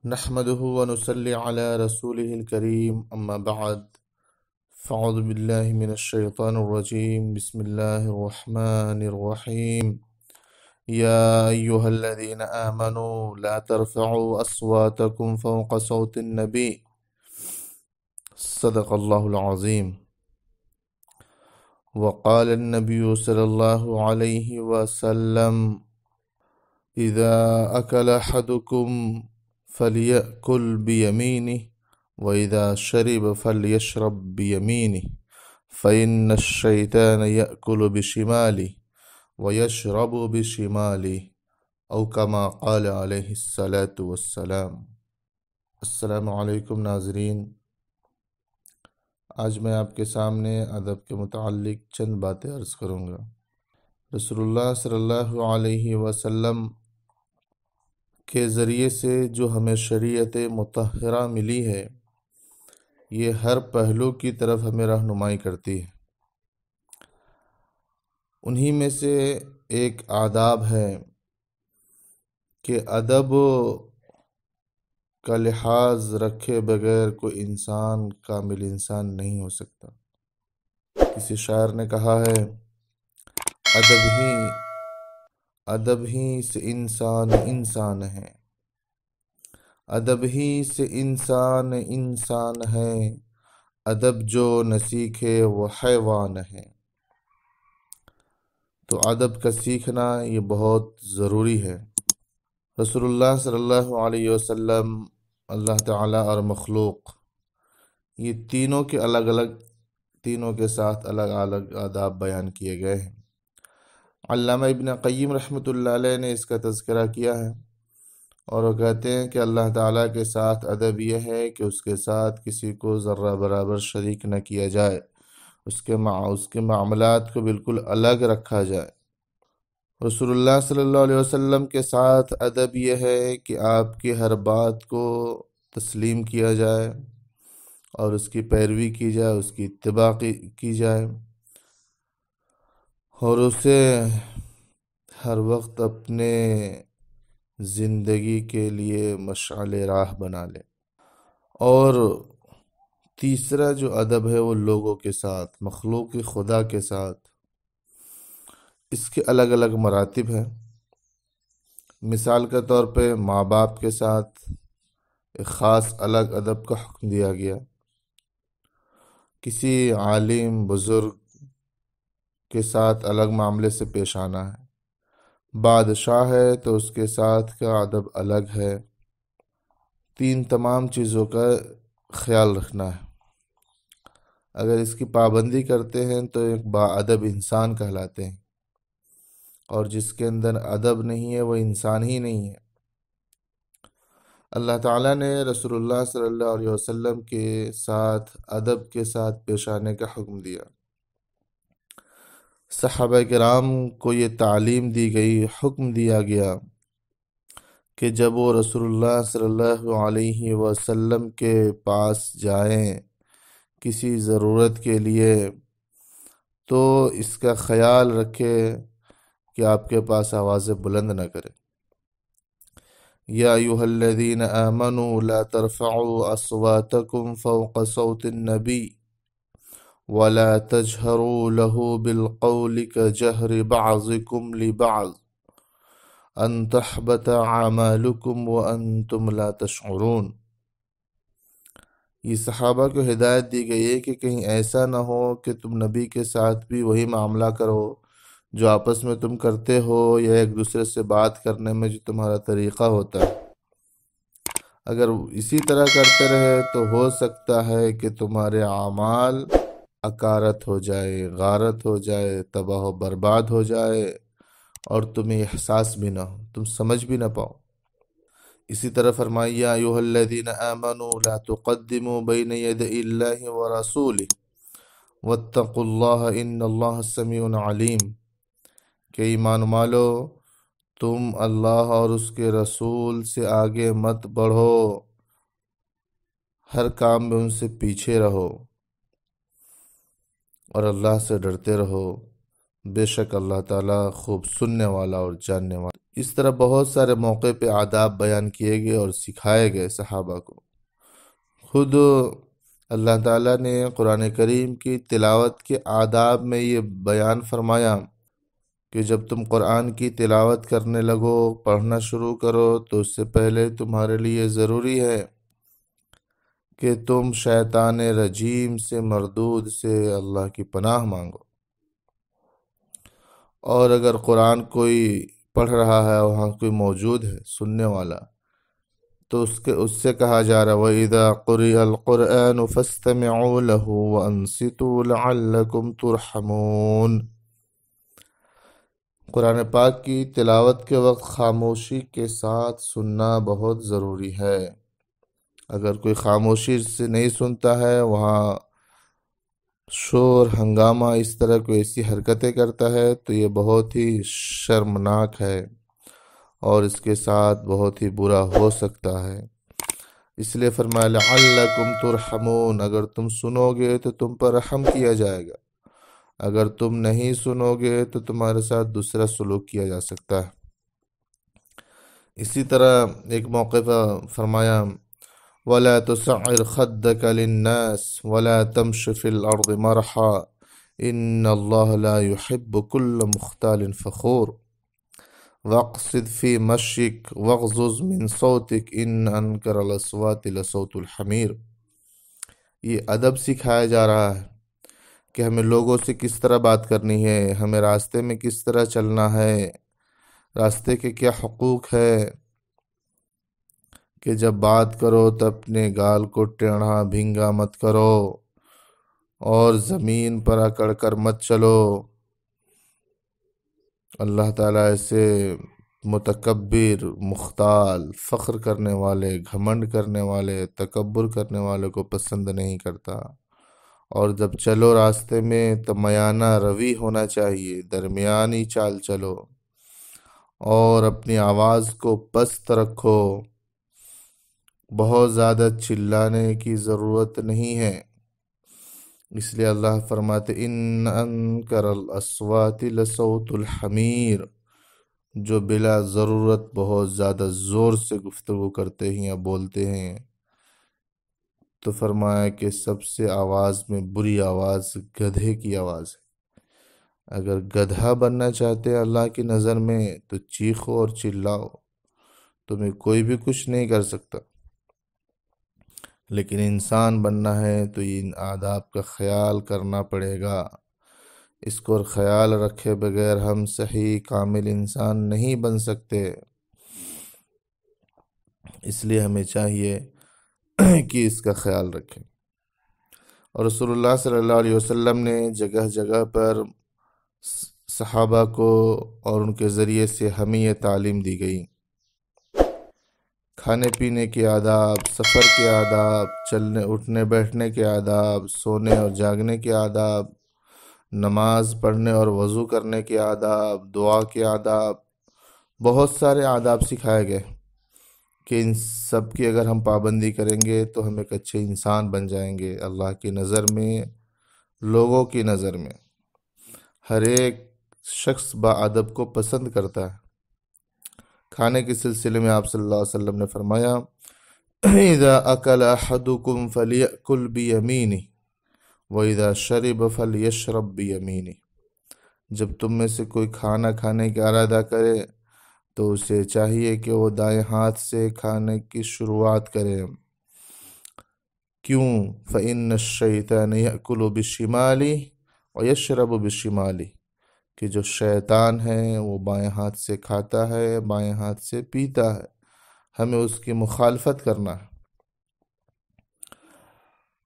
نحمده ونصلي على رسوله الكريم أما بعد فأعوذ بالله من الشيطان الرجيم بسم الله الرحمن الرحيم يا أيها الذين آمنوا لا ترفعوا أصواتكم فوق صوت النبي صدق الله العظيم. وقال النبي صلى الله عليه وسلم إذا أكل أحدكم فليأكل بيمينه وإذا شرب فليشرب بيمينه فإن الشيطان يأكل بشماله ويشرب بشماله أو كما قال عليه الصلاة والسلام. السلام علیکم ناظرین، آج میں آپ کے سامنے ادب کے متعلق چند باتیں عرض کروں گا۔ رسول اللہ صلی اللہ علیہ وسلم کے ذریعے سے جو ہمیں شریعت مطہرہ ملی ہے، یہ ہر پہلو کی طرف ہمیں رہنمائی کرتی ہے۔ انہی میں سے ایک آداب ہے کہ ادب کا لحاظ رکھے بغیر کوئی انسان کامل انسان نہیں ہو سکتا۔ کسی شاعر نے کہا ہے، ادب ہی سے انسان انسان ہے، ادب ہی سے انسان انسان ہے، ادب جو نہ سیکھے وہ حیوان ہے۔ تو ادب کا سیکھنا یہ بہت ضروری ہے۔ رسول اللہ صلی اللہ علیہ وسلم، اللہ تعالیٰ اور مخلوق، یہ تینوں کے ساتھ الگ الگ آداب بیان کیے گئے ہیں۔ علامہ ابن قیم رحمۃ اللہ علیہ نے اس کا تذکرہ کیا ہے، اور وہ کہتے ہیں کہ اللہ تعالیٰ کے ساتھ ادب یہ ہے کہ اس کے ساتھ کسی کو ذرہ برابر شریک نہ کیا جائے، اس کے معاملات کو بالکل الگ رکھا جائے۔ رسول اللہ صلی اللہ علیہ وسلم کے ساتھ ادب یہ ہے کہ آپ کی ہر بات کو تسلیم کیا جائے اور اس کی پیروی کی جائے، اس کی اتباع کی جائے، اور اسے ہر وقت اپنے زندگی کے لیے مشعل راہ بنا لے۔ اور تیسرا جو ادب ہے وہ لوگوں کے ساتھ، مخلوق خدا کے ساتھ، اس کے الگ الگ مراتب ہیں۔ مثال کے طور پہ ماں باپ کے ساتھ ایک خاص الگ ادب کا حکم دیا گیا۔ کسی عالم بزرگ کے ساتھ الگ معاملے سے پیش آنا ہے۔ بادشاہ ہے تو اس کے ساتھ کا ادب الگ ہے۔ تمام چیزوں کا خیال رکھنا ہے۔ اگر اس کی پابندی کرتے ہیں تو ایک باادب انسان کہلاتے ہیں، اور جس کے اندر ادب نہیں ہے وہ انسان ہی نہیں ہے۔ اللہ تعالیٰ نے رسول اللہ صلی اللہ علیہ وسلم کے ساتھ ادب کے ساتھ پیش آنے کا حکم دیا۔ صحابہ کرام کو یہ تعلیم دی گئی، حکم دیا گیا کہ جب وہ رسول اللہ صلی اللہ علیہ وسلم کے پاس جائیں کسی ضرورت کے لیے، تو اس کا خیال رکھے کہ آپ کے پاس آوازیں بلند نہ کرے۔ یا ایھا الذین آمنوا لا ترفعوا اصواتکم فوق صوت النبی ولا تجهروا له بالقول كجهر بعضكم لبعض ان تحبط اعمالكم وانتم لا تشعرون۔ یہ صحابہ کو ہدایت دی گئی ہے کہ کہیں ایسا نہ ہو کہ تم نبی کے ساتھ بھی وہی معاملہ کرو جو آپس میں تم کرتے ہو، یا ایک دوسرے سے بات کرنے میں جو تمہارا طریقہ ہوتا ہے۔ اگر اسی طرح کرتے رہے تو ہو سکتا ہے کہ تمہارے اعمال اکارت ہو جائے، غارت ہو جائے، تباہ و برباد ہو جائے، اور تمہیں احساس بھی نہ ہو، تم سمجھ بھی نہ پاؤ۔ اسی طرح فرمایا، یا ایھا الذین آمنوا لا تقدموا بین یدی اللہ ورسولہ واتقوا اللہ ان اللہ سمیع علیم، کہ ایمان والو تم اللہ اور اس کے رسول سے آگے مت بڑھو، ہر کام میں ان سے پیچھے رہو، اور اللہ سے ڈرتے رہو، بے شک اللہ تعالیٰ خوب سننے والا اور جاننے والا۔ اس طرح بہت سارے موقع پہ آداب بیان کیے گئے اور سکھائے گئے صحابہ کو۔ خود اللہ تعالیٰ نے قرآن کریم کی تلاوت کے آداب میں یہ بیان فرمایا کہ جب تم قرآن کی تلاوت کرنے لگو، پڑھنا شروع کرو، تو اس سے پہلے تمہارے لیے ضروری ہے کہ تم شیطان رجیم سے، مردود سے اللہ کی پناہ مانگو۔ اور اگر قرآن کوئی پڑھ رہا ہے، وہاں کوئی موجود ہے سننے والا، تو اس سے کہا جا رہا وَإِذَا قُرِئَ الْقُرْآنُ فَاسْتَمِعُوا لَهُ وَأَنصِتُوا لَعَلَّكُمْ تُرْحَمُونَ۔ قرآن پاک کی تلاوت کے وقت خاموشی کے ساتھ سننا بہت ضروری ہے۔ اگر کوئی خاموشی سے نہیں سنتا ہے، وہاں شور ہنگامہ اس طرح کوئی ایسی حرکتیں کرتا ہے، تو یہ بہت ہی شرمناک ہے اور اس کے ساتھ بہت ہی برا ہو سکتا ہے۔ اس لیے فرمایا لعلکم ترحمون، اگر تم سنو گے تو تم پر رحم کیا جائے گا، اگر تم نہیں سنو گے تو تمہارے ساتھ دوسرا سلوک کیا جا سکتا ہے۔ اسی طرح ایک موقع پر فرمایا وَلَا تُسَعِّرْ خَدَّكَ لِلنَّاسِ وَلَا تَمْشِ فِي الْأَرْضِ مَرْحًا إِنَّ اللَّهَ لَا يُحِبُّ كُلَّ مُخْتَالٍ فَخُورٍ وَاقْصِدْ فِي مَشْيِكَ وَاغْضُضْ مِنْ صَوْتِكَ إِنَّ أَنْكَرَ الْأَصْوَاتِ لَصَوْتُ الْحَمِيرِ۔ یہ ادب سکھایا جا رہا ہے کہ ہمیں لوگوں سے کس طرح بات کرنی ہے، ہمیں راستے میں کس طرح چلنا ہے، راستے کے کیا حقوق ہے، کہ جب بات کرو تو اپنے گال کو ٹیڑھا بھینگا مت کرو اور زمین پر اکڑ کر مت چلو۔ اللہ تعالیٰ ایسے متکبر، مختال، فخر کرنے والے، گھمنڈ کرنے والے، تکبر کرنے والے کو پسند نہیں کرتا۔ اور جب چلو راستے میں تو میانہ روی ہونا چاہیے، درمیانی چال چلو اور اپنی آواز کو پست رکھو، بہت زیادہ چلانے کی ضرورت نہیں ہے۔ اس لیے اللہ فرماتے ان انکر الاصوات لصوت الحمیر، جو بلا ضرورت بہت زیادہ زور سے گفتگو کرتے ہیں یا بولتے ہیں، تو فرمایا کہ سب سے آواز میں بری آواز گدھے کی آواز ہے۔ اگر گدھا بننا چاہتے ہیں اللہ کی نظر میں تو چیخو اور چلاؤ، تمہیں کوئی بھی کچھ نہیں کر سکتا۔ لیکن انسان بننا ہے تو ان آداب کا خیال کرنا پڑے گا۔ اس کو خیال رکھے بغیر ہم صحیح کامل انسان نہیں بن سکتے۔ اس لیے ہمیں چاہیے کہ اس کا خیال رکھیں۔ اور رسول اللہ صلی اللہ علیہ وسلم نے جگہ جگہ پر صحابہ کو اور ان کے ذریعے سے ہمیں یہ تعلیم دی گئی۔ کھانے پینے کے آداب، سفر کے آداب، چلنے اٹھنے بیٹھنے کے آداب، سونے اور جاگنے کے آداب، نماز پڑھنے اور وضو کرنے کے آداب، دعا کے آداب، بہت سارے آداب سکھائے گئے کہ ان سب کی اگر ہم پابندی کریں گے تو ہم ایک اچھے انسان بن جائیں گے۔ اللہ کی نظر میں، لوگوں کی نظر میں ہر ایک شخص باادب کو پسند کرتا ہے۔ کھانے کے سلسلے میں آپ صلی اللہ علیہ وسلم نے فرمایا اذا اکل احدکم فلیأکل بیمینہ واذا شرب فلیشرب بیمینہ۔ جب تم میں سے کوئی کھانا کھانے کا ارادہ کرے تو اسے چاہیے کہ وہ دائیں ہاتھ سے کھانے کی شروعات کرے۔ کیوں؟ فإن الشیطان یأکل بشمالہ ویشرب بشمالہ، کہ جو شیطان ہے وہ بائیں ہاتھ سے کھاتا ہے، بائیں ہاتھ سے پیتا ہے، ہمیں اس کی مخالفت کرنا ہے۔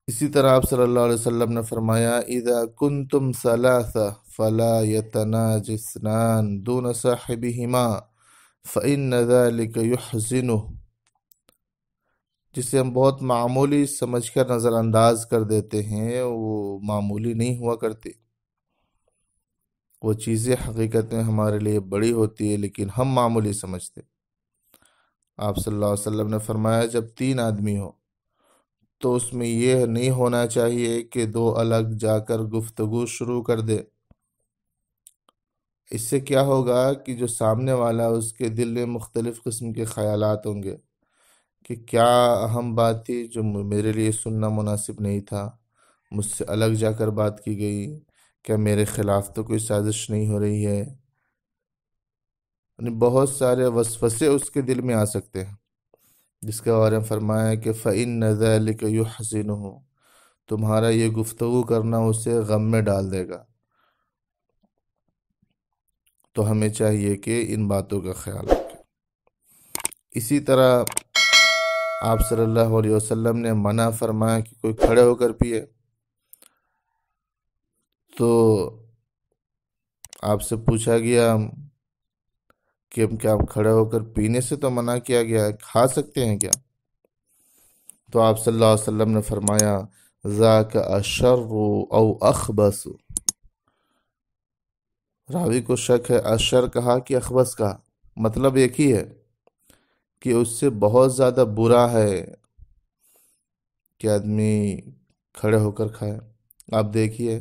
اسی طرح آپ صلی اللہ علیہ وسلم نے فرمایا اذا کنتم ثلاثہ فلا يتناجى اثنان دون صاحبہما فإن ذلك يحزنه، جسے ہم بہت معمولی سمجھ کر نظر انداز کر دیتے ہیں، وہ معمولی نہیں ہوا کرتی۔ وہ چیزیں حقیقت میں ہمارے لیے بڑی ہوتی ہے لیکن ہم معمولی سمجھتے۔ آپ صلی اللہ علیہ وسلم نے فرمایا جب 3 آدمی ہو تو اس میں یہ نہیں ہونا چاہیے کہ 2 الگ جا کر گفتگو شروع کر دے۔ اس سے کیا ہوگا کہ جو سامنے والا اس کے دل میں مختلف قسم کے خیالات ہوں گے کہ کیا اہم بات تھی جو میرے لیے سننا مناسب نہیں تھا، مجھ سے الگ جا کر بات کی گئی، کیا میرے خلاف تو کوئی سازش نہیں ہو رہی ہے؟ یعنی بہت سارے وسوسے اس کے دل میں آ سکتے ہیں، جس کے بارے میں فرمایا ہے کہ فَإِنَّ ذَلِكَ يُحْزِنُهُ، تمہارا یہ گفتگو کرنا اسے غم میں ڈال دے گا۔ تو ہمیں چاہیے کہ ان باتوں کا خیال رکھیں۔ اسی طرح آپ صلی اللہ علیہ وسلم نے منع فرمایا کہ کوئی کھڑے ہو کر پیے، تو آپ سے پوچھا گیا کہ کیا آپ کھڑے ہو کر پینے سے تو منع کیا گیا ہے، کھا سکتے ہیں کیا؟ تو آپ صلی اللہ علیہ وسلم نے فرمایا ذاک اشر او اخبث، راوی کو شک ہے اشر کہا کہ اخبث کہا، مطلب ایک ہی ہے کہ اس سے بہت زیادہ برا ہے کہ آدمی کھڑے ہو کر کھائے۔ آپ دیکھیے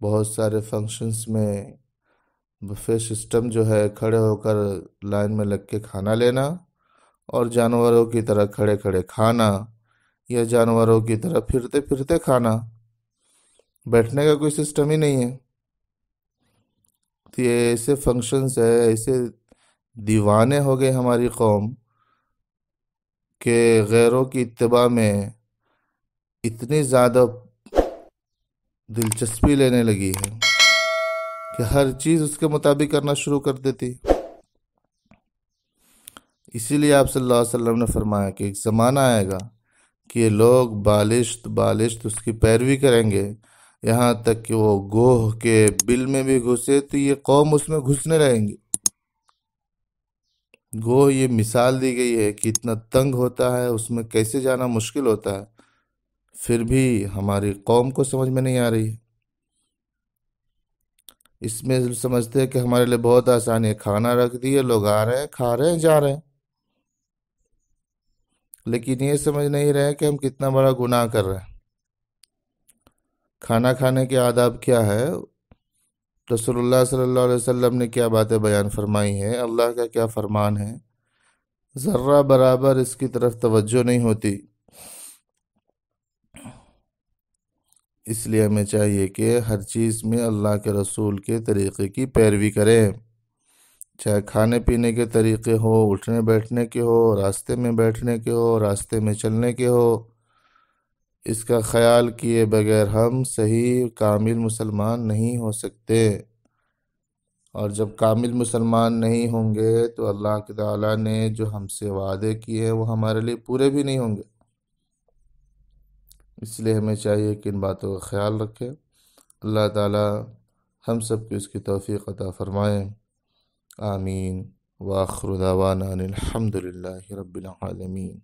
بہت سارے فنکشنز میں بفے سسٹم جو ہے، کھڑے ہو کر لائن میں لگ کے کھانا لینا اور جانوروں کی طرح کھڑے کھڑے کھانا، یا جانوروں کی طرح پھرتے پھرتے کھانا، بیٹھنے کا کوئی سسٹم ہی نہیں ہے۔ تو یہ ایسے فنکشنز ہے، ایسے دیوانے ہو گئے ہماری قوم کہ غیروں کی اتباع میں اتنی زیادہ دلچسپی لینے لگی ہے کہ ہر چیز اس کے مطابق کرنا شروع کر دیتی۔ اسی لیے آپ صلی اللہ علیہ وسلم نے فرمایا کہ ایک زمانہ آئے گا کہ یہ لوگ بالشت اس کی پیروی کریں گے، یہاں تک کہ وہ گوہ کے بل میں بھی گھسے تو یہ قوم اس میں گھسنے رہیں گی۔ گوہ یہ مثال دی گئی ہے کہ اتنا تنگ ہوتا ہے، اس میں کیسے جانا مشکل ہوتا ہے، پھر بھی ہماری قوم کو سمجھ میں نہیں آ رہی ہے۔ اس میں سمجھتے ہیں کہ ہمارے لیے بہت آسان ہے، کھانا رکھ دیے، لوگ آ رہے ہیں، کھا رہے ہیں، جا رہے ہیں، لیکن یہ سمجھ نہیں رہے کہ ہم کتنا بڑا گناہ کر رہے ہیں۔ کھانا کھانے کے آداب کیا ہے، رسول اللہ صلی اللہ علیہ وسلم نے کیا باتیں بیان فرمائی ہیں، اللہ کا کیا فرمان ہے، ذرہ برابر اس کی طرف توجہ نہیں ہوتی۔ اس لیے ہمیں چاہیے کہ ہر چیز میں اللہ کے رسول کے طریقے کی پیروی کریں، چاہے کھانے پینے کے طریقے ہو، اٹھنے بیٹھنے کے ہو، راستے میں بیٹھنے کے ہو، راستے میں چلنے کے ہو۔ اس کا خیال کیے بغیر ہم صحیح کامل مسلمان نہیں ہو سکتے، اور جب کامل مسلمان نہیں ہوں گے تو اللہ تعالیٰ نے جو ہم سے وعدے کیے ہیں وہ ہمارے لیے پورے بھی نہیں ہوں گے۔ اس لیے ہمیں چاہیے کہ ان باتوں کا خیال رکھیں۔ اللہ تعالیٰ ہم سب کو اس کی توفیق عطا فرمائیں، آمین۔ وآخر دعوانا ان الحمد للہ رب العالمین۔